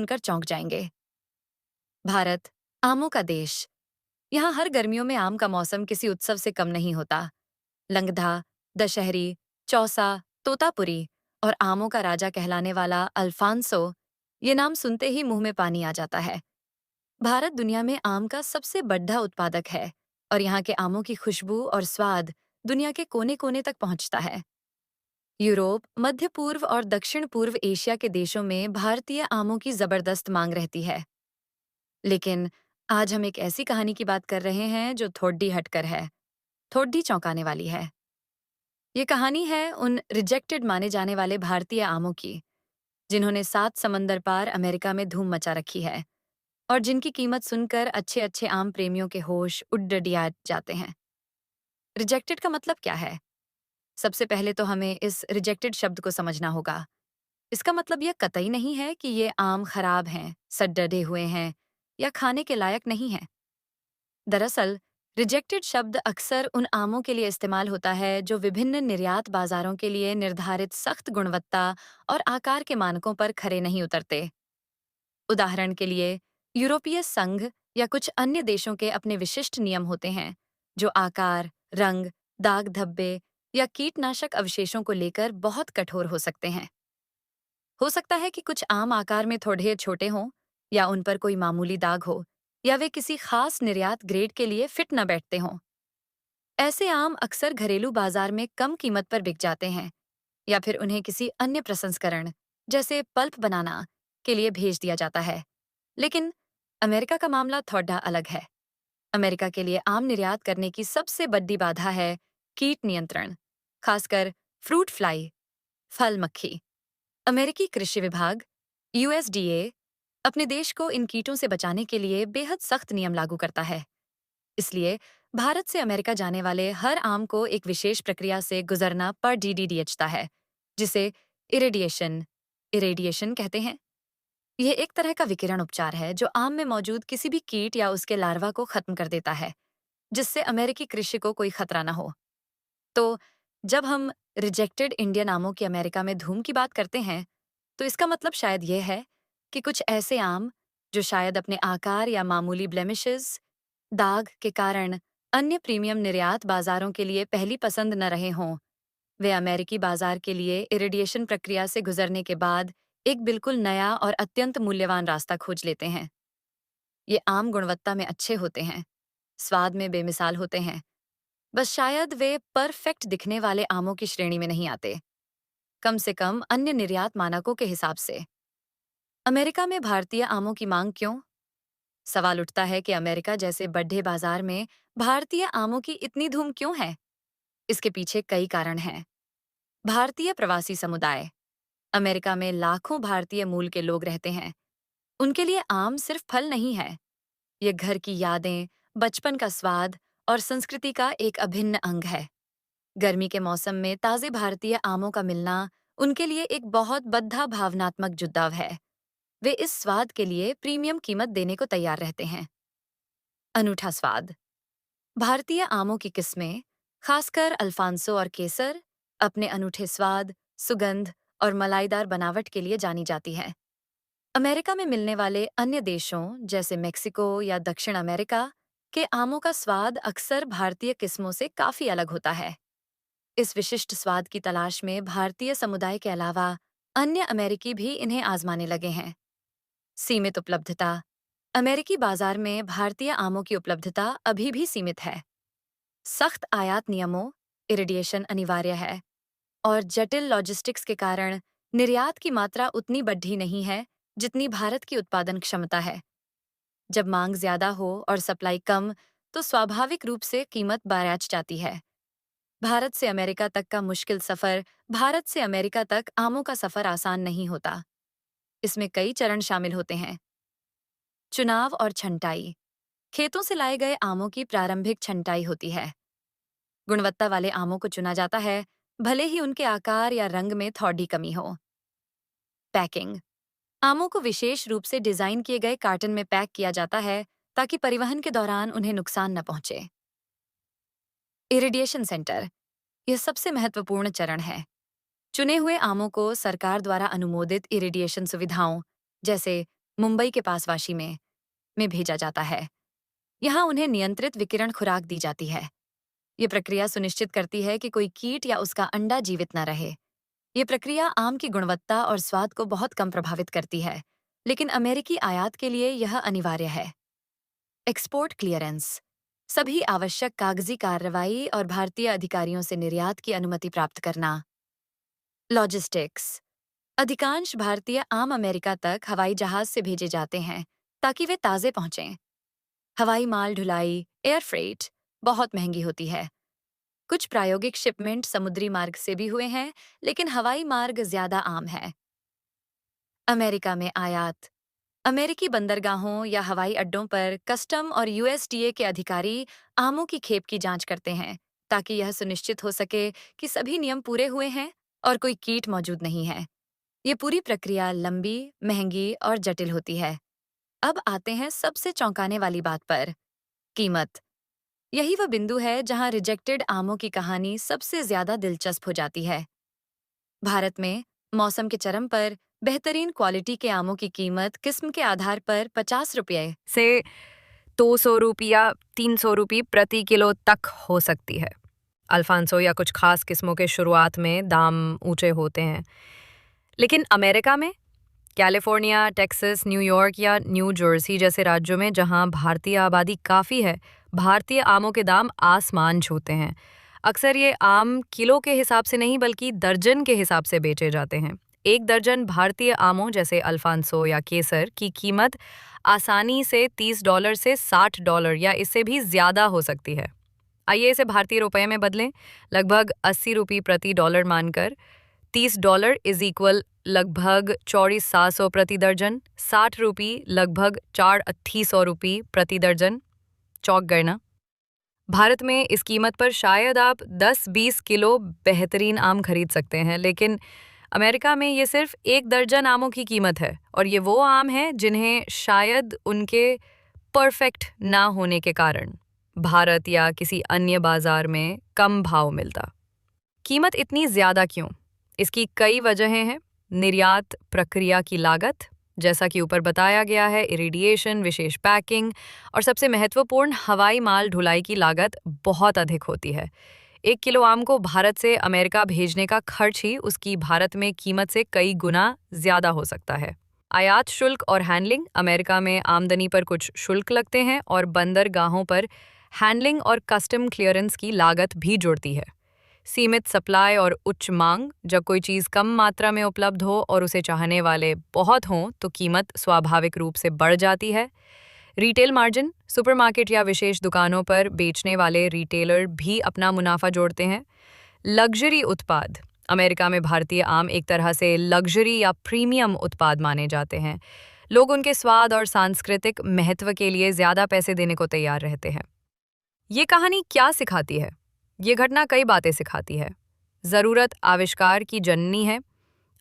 सुनकर चौंक जाएंगे। भारत, आमों का देश। यहाँ हर गर्मियों में आम का मौसम किसी उत्सव से कम नहीं होता। लंगधा, दशहरी, चौसा, तोतापुरी और आमों का राजा कहलाने वाला अल्फांसो, ये नाम सुनते ही मुंह में पानी आ जाता है। भारत दुनिया में आम का सबसे बड़ा उत्पादक है और यहाँ के आमों की खुशबू और स्वाद दुनिया के कोने कोने तक पहुंचता है। यूरोप, मध्य पूर्व और दक्षिण पूर्व एशिया के देशों में भारतीय आमों की जबरदस्त मांग रहती है। लेकिन आज हम एक ऐसी कहानी की बात कर रहे हैं जो थोड़ी हटकर है, थोड़ी चौंकाने वाली है। ये कहानी है उन रिजेक्टेड माने जाने वाले भारतीय आमों की, जिन्होंने 7 समंदर पार अमेरिका में धूम मचा रखी है और जिनकी कीमत सुनकर अच्छे अच्छे आम प्रेमियों के होश उड़ जाते हैं। रिजेक्टेड का मतलब क्या है? सबसे पहले तो हमें इस रिजेक्टेड शब्द को समझना होगा। इसका मतलब यह कतई नहीं है कि ये आम खराब हैं, सड़ हुए हैं या खाने के लायक नहीं हैं। दरअसल, रिजेक्टेड शब्द अक्सर उन आमों के लिए इस्तेमाल होता है जो विभिन्न निर्यात बाजारों के लिए निर्धारित सख्त गुणवत्ता और आकार के मानकों पर खरे नहीं उतरते। उदाहरण के लिए, यूरोपीय संघ या कुछ अन्य देशों के अपने विशिष्ट नियम होते हैं, जो आकार, रंग, दाग धब्बे या कीटनाशक अवशेषों को लेकर बहुत कठोर हो सकते हैं। हो सकता है कि कुछ आम आकार में थोड़े छोटे हों, या उन पर कोई मामूली दाग हो, या वे किसी खास निर्यात ग्रेड के लिए फिट न बैठते हों। ऐसे आम अक्सर घरेलू बाजार में कम कीमत पर बिक जाते हैं, या फिर उन्हें किसी अन्य प्रसंस्करण, जैसे पल्प बनाना, के लिए भेज दिया जाता है। लेकिन अमेरिका का मामला थोड़ा अलग है। अमेरिका के लिए आम निर्यात करने की सबसे बड़ी बाधा है कीट नियंत्रण, खासकर फ्रूट फ्लाई, फल मक्खी। अमेरिकी कृषि विभाग, यूएसडीए, अपने देश को इन कीटों से बचाने के लिए बेहद सख्त नियम लागू करता है। इसलिए भारत से अमेरिका जाने वाले हर आम को एक विशेष प्रक्रिया से गुजरना पर डीडीडीएचता है, जिसे इरेडिएशन इरेडिएशन कहते हैं। यह एक तरह का विकिरण उपचार है जो आम में मौजूद किसी भी कीट या उसके लार्वा को खत्म कर देता है, जिससे अमेरिकी कृषि को कोई खतरा न हो। तो जब हम रिजेक्टेड इंडियन आमों की अमेरिका में धूम की बात करते हैं, तो इसका मतलब शायद यह है कि कुछ ऐसे आम जो शायद अपने आकार या मामूली ब्लेमिशेस, दाग के कारण अन्य प्रीमियम निर्यात बाजारों के लिए पहली पसंद न रहे हों, वे अमेरिकी बाजार के लिए इरिडिएशन प्रक्रिया से गुजरने के बाद एक बिल्कुल नया और अत्यंत मूल्यवान रास्ता खोज लेते हैं। ये आम गुणवत्ता में अच्छे होते हैं, स्वाद में बेमिसाल होते हैं, बस शायद वे परफेक्ट दिखने वाले आमों की श्रेणी में नहीं आते, कम से कम अन्य निर्यात मानकों के हिसाब से। अमेरिका में भारतीय आमों की मांग क्यों? सवाल उठता है कि अमेरिका जैसे बड़े बाजार में भारतीय आमों की इतनी धूम क्यों है? इसके पीछे कई कारण हैं। भारतीय प्रवासी समुदाय। अमेरिका में लाखों भारतीय मूल के लोग रहते हैं। उनके लिए आम सिर्फ फल नहीं है, ये घर की यादें, बचपन का स्वाद और संस्कृति का एक अभिन्न अंग है। गर्मी के मौसम में ताजे भारतीय आमों का मिलना उनके लिए एक बहुत बद्धा भावनात्मक जुड़ाव है। वे इस स्वाद के लिए प्रीमियम कीमत देने को तैयार रहते हैं। अनूठा स्वाद। भारतीय आमों की किस्में, खासकर अल्फांसो और केसर, अपने अनूठे स्वाद, सुगंध और मलाईदार बनावट के लिए जानी जाती है। अमेरिका में मिलने वाले अन्य देशों जैसे मेक्सिको या दक्षिण अमेरिका के आमों का स्वाद अक्सर भारतीय किस्मों से काफी अलग होता है। इस विशिष्ट स्वाद की तलाश में भारतीय समुदाय के अलावा अन्य अमेरिकी भी इन्हें आजमाने लगे हैं। सीमित उपलब्धता। अमेरिकी बाजार में भारतीय आमों की उपलब्धता अभी भी सीमित है। सख्त आयात नियमों, इरिडिएशन अनिवार्य है, और जटिल लॉजिस्टिक्स के कारण निर्यात की मात्रा उतनी बढ़ी नहीं है जितनी भारत की उत्पादन क्षमता है। जब मांग ज्यादा हो और सप्लाई कम, तो स्वाभाविक रूप से कीमत बढ़ जाती है। भारत से अमेरिका तक का मुश्किल सफर। भारत से अमेरिका तक आमों का सफर आसान नहीं होता। इसमें कई चरण शामिल होते हैं। चुनाव और छंटाई। खेतों से लाए गए आमों की प्रारंभिक छंटाई होती है। गुणवत्ता वाले आमों को चुना जाता है, भले ही उनके आकार या रंग में थोड़ी कमी हो। पैकिंग। आमों को विशेष रूप से डिजाइन किए गए कार्टन में पैक किया जाता है ताकि परिवहन के दौरान उन्हें नुकसान न पहुंचे। इरिडिएशन सेंटर, यह सबसे महत्वपूर्ण चरण है। चुने हुए आमों को सरकार द्वारा अनुमोदित इरिडिएशन सुविधाओं, जैसे मुंबई के पास वाशी में भेजा जाता है। यहाँ उन्हें नियंत्रित विकिरण खुराक दी जाती है। ये प्रक्रिया सुनिश्चित करती है कि कोई कीट या उसका अंडा जीवित न रहे। ये प्रक्रिया आम की गुणवत्ता और स्वाद को बहुत कम प्रभावित करती है, लेकिन अमेरिकी आयात के लिए यह अनिवार्य है। एक्सपोर्ट क्लियरेंस, सभी आवश्यक कागजी कार्रवाई और भारतीय अधिकारियों से निर्यात की अनुमति प्राप्त करना। लॉजिस्टिक्स, अधिकांश भारतीय आम अमेरिका तक हवाई जहाज से भेजे जाते हैं ताकि वे ताज़े पहुंचें। हवाई माल ढुलाई, एयर फ्रेट, बहुत महंगी होती है। कुछ प्रायोगिक शिपमेंट समुद्री मार्ग से भी हुए हैं, लेकिन हवाई मार्ग ज्यादा आम है। अमेरिका में आयात, अमेरिकी बंदरगाहों या हवाई अड्डों पर कस्टम और यूएसडीए के अधिकारी आमों की खेप की जांच करते हैं ताकि यह सुनिश्चित हो सके कि सभी नियम पूरे हुए हैं और कोई कीट मौजूद नहीं है। ये पूरी प्रक्रिया लंबी, महंगी और जटिल होती है। अब आते हैं सबसे चौंकाने वाली बात पर, कीमत। यही वह बिंदु है जहां रिजेक्टेड आमों की कहानी सबसे ज्यादा दिलचस्प हो जाती है। भारत में मौसम के चरम पर बेहतरीन क्वालिटी के आमों की कीमत किस्म के आधार पर 50 रुपये से 200 रुपये या 300 रुपये प्रति किलो तक हो सकती है। अल्फांसो या कुछ खास किस्मों के शुरुआत में दाम ऊंचे होते हैं, लेकिन अमेरिका में कैलिफोर्निया, टेक्सास, न्यूयॉर्क या न्यू जर्सी जैसे राज्यों में जहां भारतीय आबादी काफ़ी है, भारतीय आमों के दाम आसमान छूते हैं। अक्सर ये आम किलो के हिसाब से नहीं बल्कि दर्जन के हिसाब से बेचे जाते हैं। एक दर्जन भारतीय आमों जैसे अल्फांसो या केसर की कीमत आसानी से $30 से $60 या इससे भी ज़्यादा हो सकती है। आइए इसे भारतीय रुपए में बदलें। लगभग 80 रुपये प्रति डॉलर मानकर $30 इज इक्वल लगभग 24,700 प्रति दर्जन, 60 रुपये लगभग 4,800 रुपये प्रति दर्जन। चौंक गए ना? भारत में इस कीमत पर शायद आप 10-20 किलो बेहतरीन आम खरीद सकते हैं, लेकिन अमेरिका में ये सिर्फ एक दर्जन आमों की कीमत है, और ये वो आम हैं जिन्हें शायद उनके परफेक्ट ना होने के कारण भारत या किसी अन्य बाजार में कम भाव मिलता। कीमत इतनी ज़्यादा क्यों? इसकी कई वजहें हैं। निर्यात प्रक्रिया की लागत, जैसा कि ऊपर बताया गया है, इरिडिएशन, विशेष पैकिंग और सबसे महत्वपूर्ण हवाई माल ढुलाई की लागत बहुत अधिक होती है। 1 किलो आम को भारत से अमेरिका भेजने का खर्च ही उसकी भारत में कीमत से कई गुना ज़्यादा हो सकता है। आयात शुल्क और हैंडलिंग, अमेरिका में आमदनी पर कुछ शुल्क लगते हैं और बंदरगाहों पर हैंडलिंग और कस्टम क्लियरेंस की लागत भी जुड़ती है। सीमित सप्लाई और उच्च मांग, जब कोई चीज़ कम मात्रा में उपलब्ध हो और उसे चाहने वाले बहुत हों तो कीमत स्वाभाविक रूप से बढ़ जाती है। रिटेल मार्जिन, सुपरमार्केट या विशेष दुकानों पर बेचने वाले रिटेलर भी अपना मुनाफा जोड़ते हैं। लग्जरी उत्पाद, अमेरिका में भारतीय आम एक तरह से लग्जरी या प्रीमियम उत्पाद माने जाते हैं। लोग उनके स्वाद और सांस्कृतिक महत्व के लिए ज़्यादा पैसे देने को तैयार रहते हैं। ये कहानी क्या सिखाती है? ये घटना कई बातें सिखाती है। ज़रूरत आविष्कार की जननी है।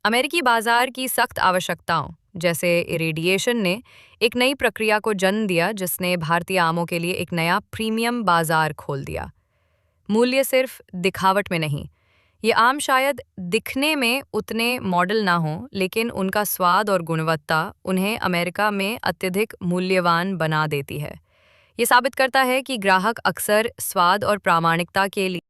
अमेरिकी बाजार की सख्त आवश्यकताओं जैसे इरिडिएशन ने एक नई प्रक्रिया को जन्म दिया जिसने भारतीय आमों के लिए एक नया प्रीमियम बाजार खोल दिया। मूल्य सिर्फ दिखावट में नहीं। ये आम शायद दिखने में उतने मॉडल ना हों, लेकिन उनका स्वाद और गुणवत्ता उन्हें अमेरिका में अत्यधिक मूल्यवान बना देती है। ये साबित करता है कि ग्राहक अक्सर स्वाद और प्रामाणिकता के लिए